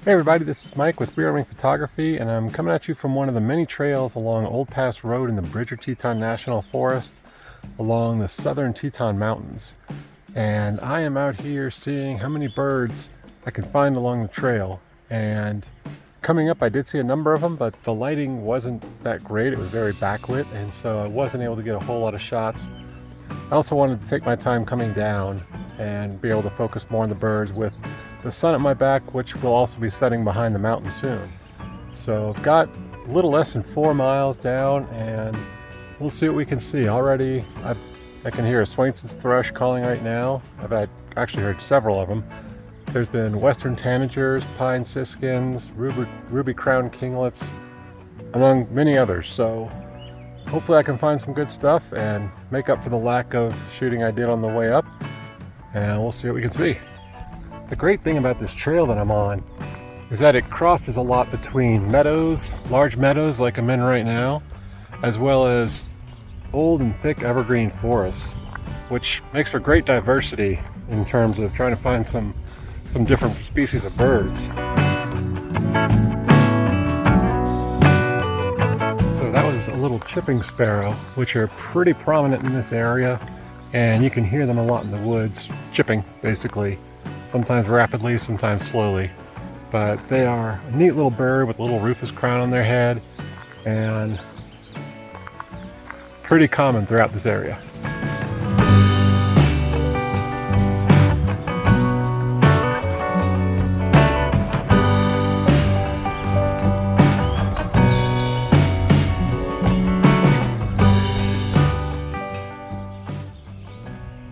Hey everybody, this is Mike with Wyoming Photography, and I'm coming at you from one of the many trails along Old Pass Road in the Bridger-Teton National Forest along the southern Teton Mountains. And I am out here seeing how many birds I can find along the trail. And coming up I did see a number of them, but the lighting wasn't that great. It was very backlit, and so I wasn't able to get a whole lot of shots. I also wanted to take my time coming down and be able to focus more on the birds with the sun at my back, which will also be setting behind the mountain soon. So I've got a little less than 4 miles down, and we'll see what we can see. Already I can hear a Swainson's thrush calling right now. I've actually heard several of them. There's been western tanagers, pine siskins, ruby crowned kinglets, among many others. So hopefully I can find some good stuff and make up for the lack of shooting I did on the way up, and we'll see what we can see. The great thing about this trail that I'm on is that it crosses a lot between meadows, large meadows like I'm in right now, as well as old and thick evergreen forests, which makes for great diversity in terms of trying to find some different species of birds. So that was a little chipping sparrow, which are pretty prominent in this area, and you can hear them a lot in the woods, chipping basically. Sometimes rapidly, sometimes slowly. But they are a neat little bird with a little rufous crown on their head, and pretty common throughout this area.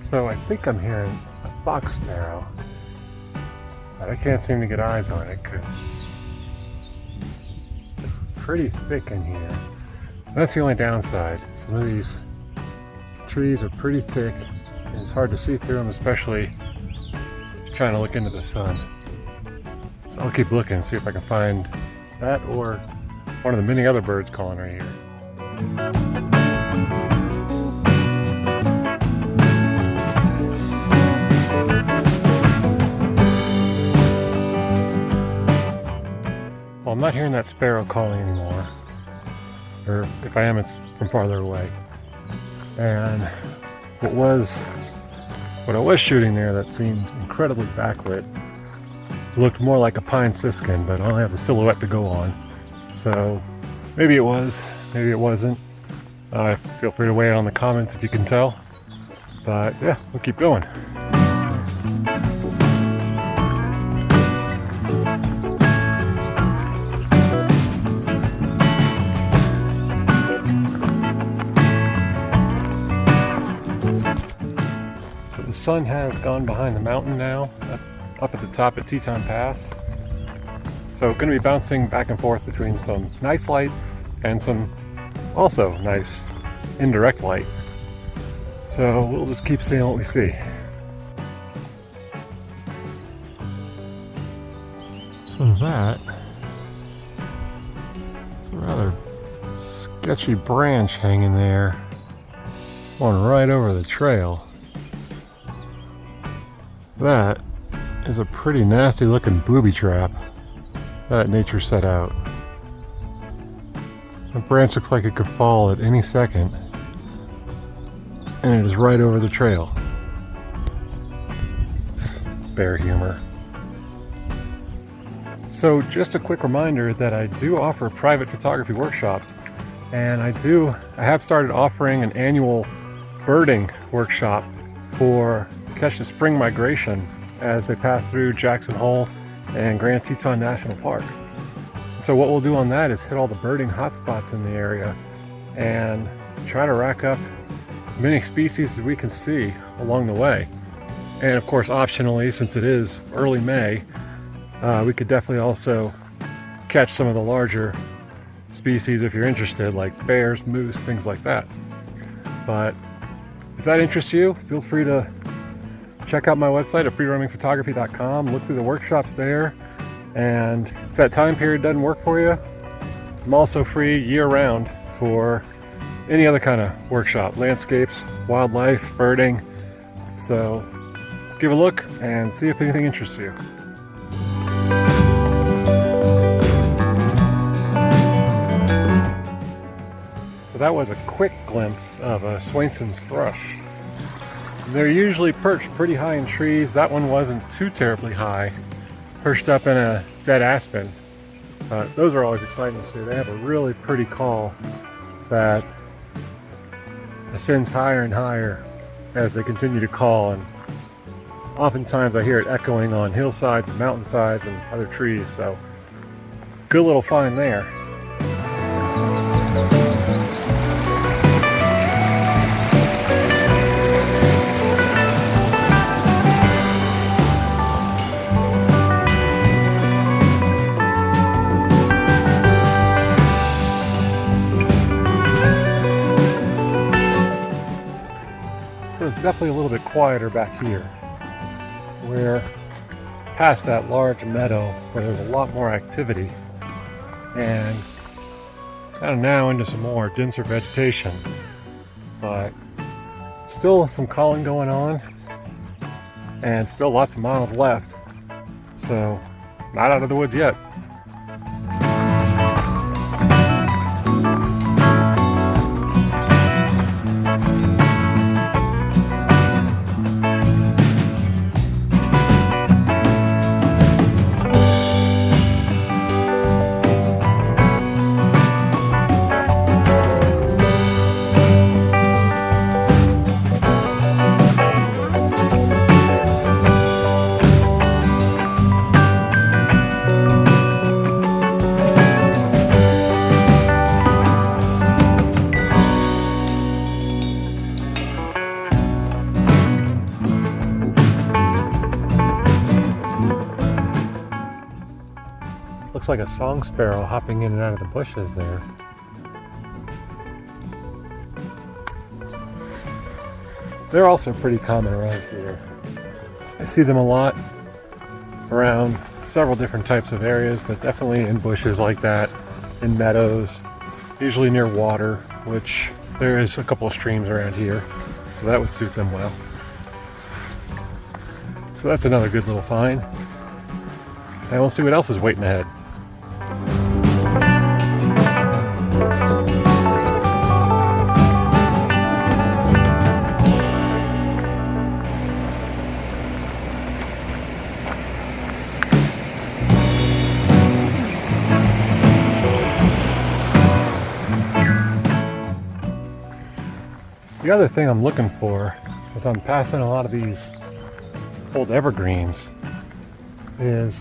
So I think I'm hearing a fox sparrow, but I can't seem to get eyes on it because it's pretty thick in here. That's the only downside. Some of these trees are pretty thick and it's hard to see through them, especially trying to look into the sun. So I'll keep looking and see if I can find that or one of the many other birds calling right here. Well, I'm not hearing that sparrow calling anymore, or if I am, it's from farther away. And what I was shooting there that seemed incredibly backlit looked more like a pine siskin, but I only have a silhouette to go on. So maybe it was, maybe it wasn't. Feel free to weigh in on the comments if you can tell. But yeah, we'll keep going. The sun has gone behind the mountain now, up at the top of Teton Pass. So going to be bouncing back and forth between some nice light and some also nice indirect light. So we'll just keep seeing what we see. So that is a rather sketchy branch hanging there, going right over the trail. That is a pretty nasty looking booby trap that nature set out. The branch looks like it could fall at any second, and it is right over the trail. Bear humor. So just a quick reminder that I do offer private photography workshops, and I have started offering an annual birding workshop to catch the spring migration as they pass through Jackson Hole and Grand Teton National Park. So what we'll do on that is hit all the birding hotspots in the area and try to rack up as many species as we can see along the way. And of course, optionally, since it is early May, we could definitely also catch some of the larger species if you're interested, like bears, moose, things like that. But if that interests you, feel free to check out my website at freeroamingphotography.com, look through the workshops there, and if that time period doesn't work for you, I'm also free year-round for any other kind of workshop, landscapes, wildlife, birding. So give a look and see if anything interests you. that was a quick glimpse of a Swainson's thrush. They're usually perched pretty high in trees. That one wasn't too terribly high, perched up in a dead aspen. Those are always exciting to see. They have a really pretty call that ascends higher and higher as they continue to call, and oftentimes I hear it echoing on hillsides and mountainsides and other trees, so good little find there. So it's definitely a little bit quieter back here. We're past that large meadow where there's a lot more activity, and kind of now into some more denser vegetation, but still some calling going on and still lots of miles left, so not out of the woods yet. Looks like a song sparrow hopping in and out of the bushes there. They're also pretty common around here. I see them a lot around several different types of areas, but definitely in bushes like that, in meadows, usually near water, which there is a couple of streams around here, so that would suit them well. So that's another good little find. And we'll see what else is waiting ahead. The other thing I'm looking for as I'm passing a lot of these old evergreens is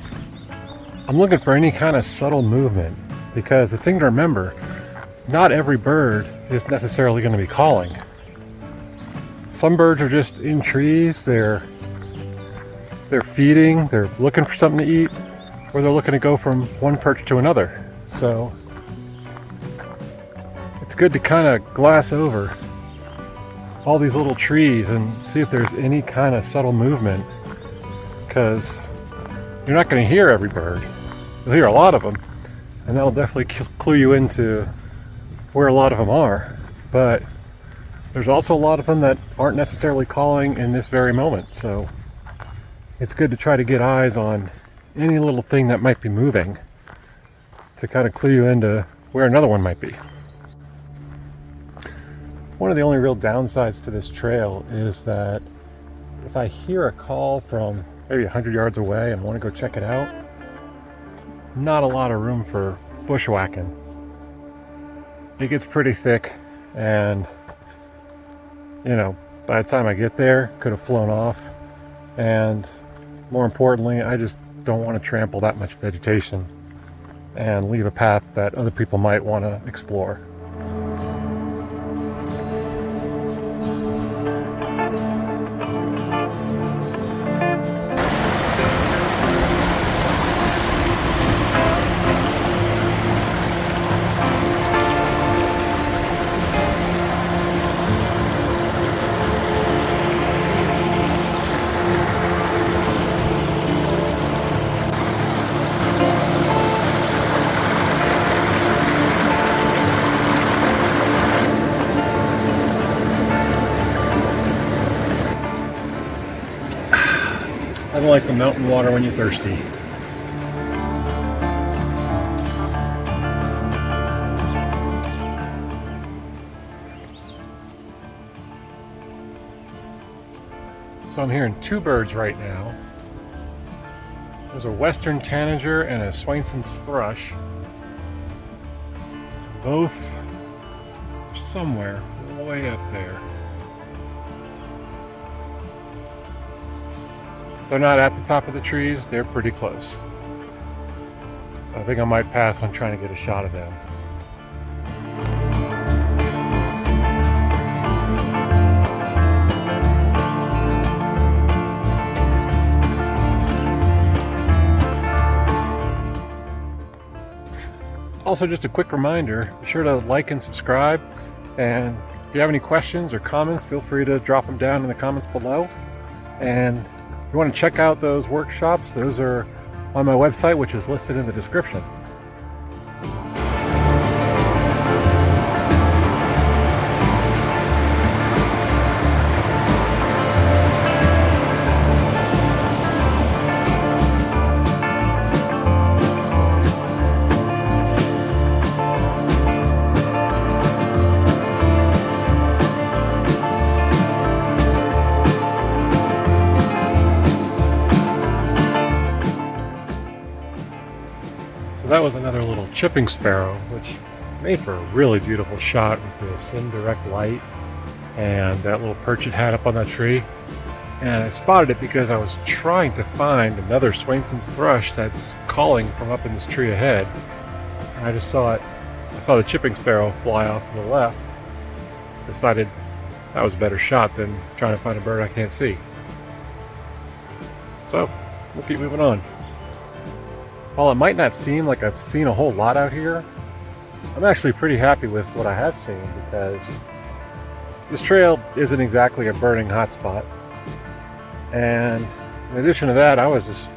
I'm looking for any kind of subtle movement, because the thing to remember, not every bird is necessarily going to be calling. Some birds are just in trees, they're feeding, they're looking for something to eat, or they're looking to go from one perch to another. So it's good to kind of glass over all these little trees and see if there's any kind of subtle movement, because you're not going to hear every bird. You'll hear a lot of them, and that'll definitely clue you into where a lot of them are. But there's also a lot of them that aren't necessarily calling in this very moment, so it's good to try to get eyes on any little thing that might be moving to kind of clue you into where another one might be. One of the only real downsides to this trail is that if I hear a call from maybe 100 yards away and want to go check it out, not a lot of room for bushwhacking. It gets pretty thick, and by the time I get there, could have flown off, and more importantly, I just don't want to trample that much vegetation and leave a path that other people might want to explore. Nothing like some mountain water when you're thirsty. So I'm hearing two birds right now. There's a western tanager and a Swainson's thrush. Both somewhere way up there. If they're not at the top of the trees, they're pretty close. So I think I might pass on trying to get a shot of them. Also, just a quick reminder, be sure to like and subscribe, and if you have any questions or comments, feel free to drop them down in the comments below. And if you want to check out those workshops, those are on my website, which is listed in the description. So that was another little chipping sparrow, which made for a really beautiful shot with this indirect light and that little perch it had up on that tree. And I spotted it because I was trying to find another Swainson's thrush that's calling from up in this tree ahead. And I just saw it. I saw the chipping sparrow fly off to the left. Decided that was a better shot than trying to find a bird I can't see. So we'll keep moving on. While it might not seem like I've seen a whole lot out here, I'm actually pretty happy with what I have seen, because this trail isn't exactly a birding hotspot. And in addition to that, I was just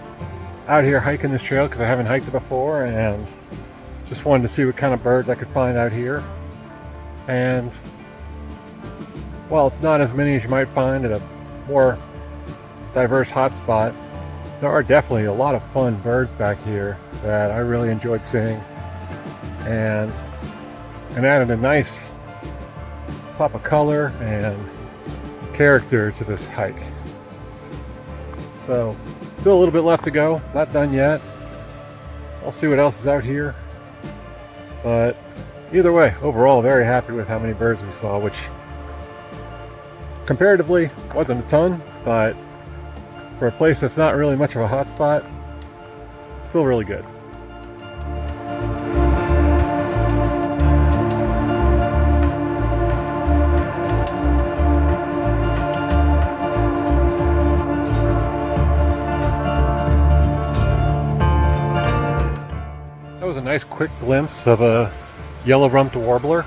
out here hiking this trail because I haven't hiked it before, and just wanted to see what kind of birds I could find out here. And while it's not as many as you might find at a more diverse hotspot, there are definitely a lot of fun birds back here that I really enjoyed seeing, and added a nice pop of color and character to this hike. So still a little bit left to go, not done yet. I'll see what else is out here, but either way, overall very happy with how many birds we saw, which comparatively wasn't a ton, but for a place that's not really much of a hot spot, still really good. That was a nice quick glimpse of a yellow-rumped warbler.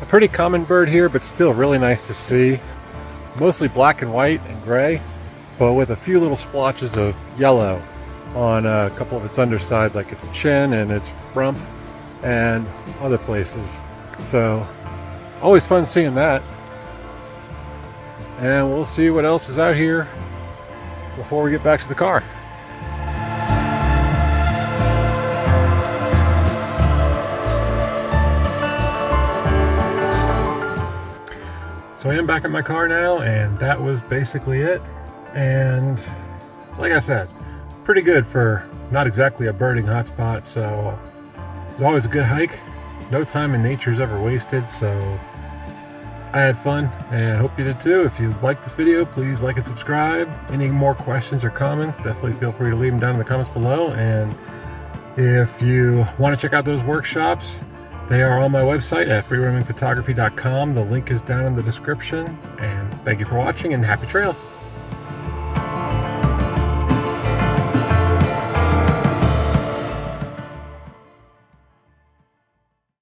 A pretty common bird here, but still really nice to see. Mostly black and white and gray, but with a few little splotches of yellow on a couple of its undersides, like its chin and its rump and other places. So always fun seeing that. And we'll see what else is out here before we get back to the car. So I am back in my car now, and that was basically it. And like I said, pretty good for not exactly a birding hotspot, so it was always a good hike. No time in nature's ever wasted, so I had fun, and I hope you did too. If you liked this video, please like and subscribe. Any more questions or comments, definitely feel free to leave them down in the comments below. And if you want to check out those workshops, they are on my website at freeroamingphotography.com. The link is down in the description. And thank you for watching, and happy trails.